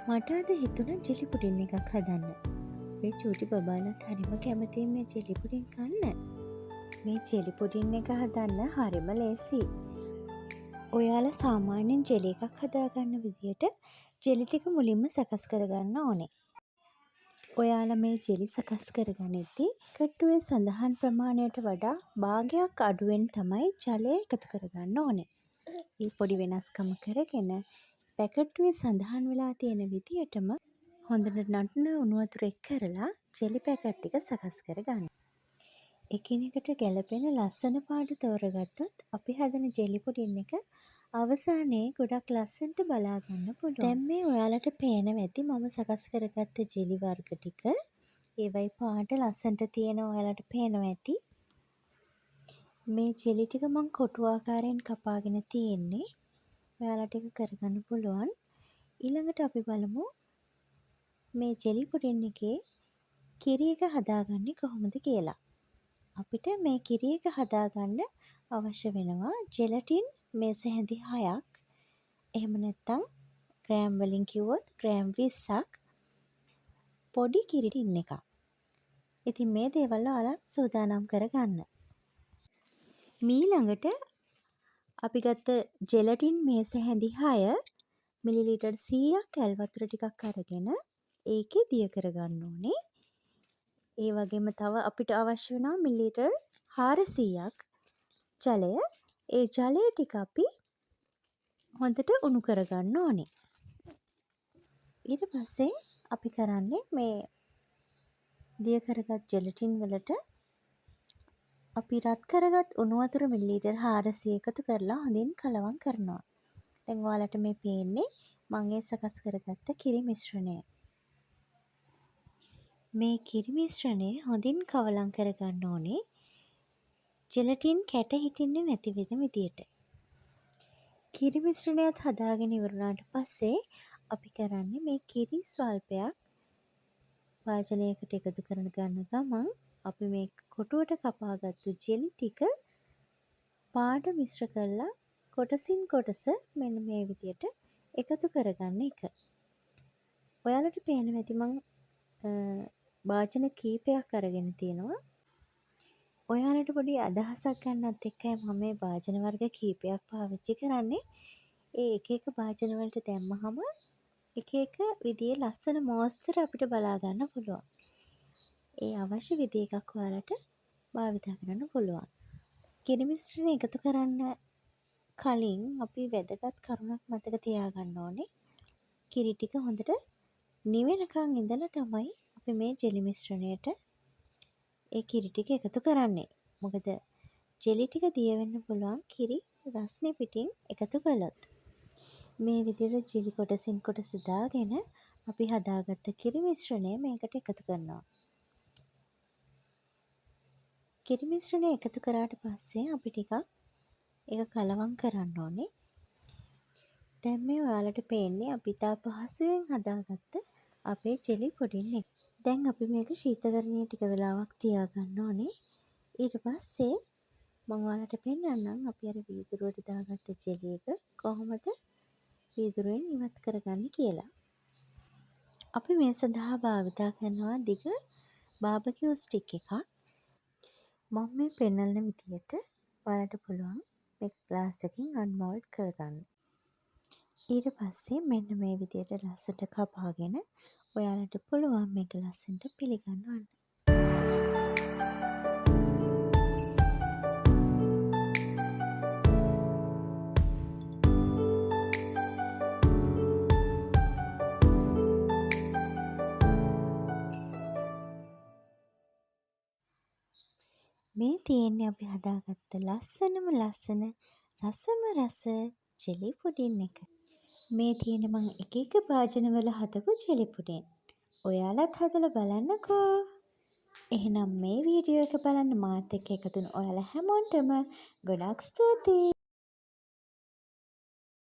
මට අද හිතුණා ජෙලි පුඩින් එකක් හදන්න. මේ චූටි බබාලත් හරිම කැමතියි මේ ජෙලි පුඩින් කන්න. මේ ජෙලි පුඩින් එක හදන්න හරිම ලේසියි. ඔයාලා සාමාන්‍යයෙන් ජෙලි එකක් හදාගන්න විදියට ජෙලි ටික මුලින්ම සකස් කරගන්න ඕනේ. ඔයාලා මේ ජෙලි සකස් කරගනිද්දි කට්ටුවේ සඳහන් ප්‍රමාණයට වඩා භාගයක් අඩුවෙන් තමයි ජලය එකතු කරගන්න ඕනේ. මේ පොඩි වෙනස්කම කරගෙන පැකට්ටුවේ සඳහන් වෙලා තියෙන විදියටම හොඳට නටන උණු වතුර එක් කරලා ජෙලි පැකට් ටික සකස් කරගන්න. එකිනෙකට ගැලපෙන ලස්සන පාට තෝරගත්තොත් අපි හදන ජෙලි පුඩින් එක අවසානයේ ගොඩක් ලස්සනට බලා ගන්න පුළුවන්. දැන් මේ ඔයාලට පේනවා ඇති මම සකස් කරගත්ත ජෙලි වර්ග ටික. ඒවයි පාට ලස්සනට තියෙනවා ඔයාලට පේනවා ඇති. මේ ජෙලි ටික මම කොටු ආකාරයෙන් කපාගෙන තියෙන්නේ. ඔයාලට ඒක කරගන්න පුළුවන්. ඊළඟට අපි බලමු මේ ජෙලි පුඩින් එකේ කිරි එක හදාගන්නේ කොහොමද කියලා. අපිට මේ කිරි එක හදාගන්න අවශ්‍ය වෙනවා ජෙලටින් මේස හැඳි 6ක්. එහෙම නැත්නම් ග්‍රෑම් වලින් කිව්වොත් ග්‍රෑම් 20ක් පොඩි කිරි ටින් එකක්. ඉතින් මේ දේවල් ඔයාලා සූදානම් කරගන්න. ඊළඟට අපි ගත්ත ජෙලටින් මේස හැඳි 6 මිලිලීටර් 100ක් ඇල් වතුර ටිකක් අරගෙන ඒකේ දිය කරගන්න ඕනේ. ඒ වගේම තව අපිට අවශ්‍ය වෙනවා මිලිලීටර් 400ක් ජලය. ඒ ජලය ටික අපි හොඳට උණු කරගන්න ඕනේ. ඊට පස්සේ අපි කරන්නේ මේ දිය කරගත් ජෙලටින් වලට අපි රත් කරගත් උණු වතුර මිලිලීටර් 400 එකතු කරලා හොඳින් කලවම් කරනවා. දැන් ඔයාලට මේ පේන්නේ මම ඒ සකස් කරගත්ත කිරි මිශ්‍රණය. මේ කිරි මිශ්‍රණය හොඳින් කවලම් කරගන්න ඕනේ. ජෙලටින් කැට හිටින්නේ නැති වෙන විදියට. කිරි මිශ්‍රණයත් හදාගෙන ඉවරුණාට පස්සේ අපි කරන්නේ මේ කිරි ස්වල්පයක් වාජනයකට එකතු කරන ගන්න ගමන් අපි මේ කොටුවට කපාගත්තු ජෙලි ටික පාට මිශ්‍ර කරලා කොටසින් කොටස මෙන්න මේ විදියට එකතු කරගන්න එක. ඔයාලට පේනවා ඇති මං වාජන කීපයක් අරගෙන තියෙනවා. ඔයාලට පොඩි අදහසක් ගන්නත් එක්කයි මම මේ වාජන වර්ග කීපයක් පාවිච්චි කරන්නේ. ඒ එක එක වාජන වලට දැම්මහම එක එක විදිහේ ලස්සන මෝස්තර අපිට බලා ගන්න පුළුවන්. ඒ අවශ්‍ය විදි එකක් ඔයාලට භාවිතා කරන්න පුළුවන්. කිරි මිශ්‍රණය එකතු කරන්න කලින් අපි වැදගත් කරුණක් මතක තියාගන්න ඕනේ. කිරි ටික හොඳට නිවෙනකන් ඉඳලා තමයි අපි මේ ජෙලි මිශ්‍රණයට ඒ කිරි ටික එකතු කරන්නේ. මොකද ජෙලි ටික දිය වෙන්න පුළුවන් කිරි රස්නේ පිටින් එකතු කළොත්. මේ විදිහට ජෙලි කොටසින් කොටස දාගෙන අපි හදාගත්ත කිරි මිශ්‍රණය මේකට එකතු කරනවා. කිරි මිශ්‍රණය එකතු කරාට පස්සේ අපි ටිකක් ඒක කලවම් කරන්න ඕනේ. දැන් මේ ඔයාලට පේන්නේ අපි තා පහසුවෙන් හදාගත්ත අපේ ජෙලි පුඩින් එක. දැන් අපි මේක ශීතකරණයේ ටික වෙලාවක් තියාගන්න ඕනේ. ඊට පස්සේ මම ඔයාලට පෙන්නන්නම් අපි අර වීදුරුවට දාගත්ත ජෙලි එක කොහොමද වීදුරුවෙන් ඉවත් කරගන්නේ කියලා. අපි මේ සඳහා භාවිතා කරනවා දිග බාබකියු ස්ටික් එකක්. මම මේ පෙන්නන විදියට ඔයාලට පුළුවන් මේක ග්ලාස් එකකින් අන්මෝල්ඩ් කරගන්න. ඊට පස්සේ මෙන්න මේ විදියට ලස්සට කපාගෙන ඔයාලට පුළුවන් මේක ලස්සනට පිළිගන්නවන්න. මේ තියෙන්නේ අපි හදාගත්ත ලස්සනම ලස්සන රසම රස ජෙලි පුඩින් එක. මේ තියෙන මං එක එක භාජනවල හදපු ජෙලි පුඩින්. ඔයාලත් හදලා බලන්නකෝ. එහෙනම් මේ වීඩියෝ එක බලන්න මාත් එක්ක එකතු වුණ ඔයාලා හැමෝටම ගොඩාක් ස්තුතියි.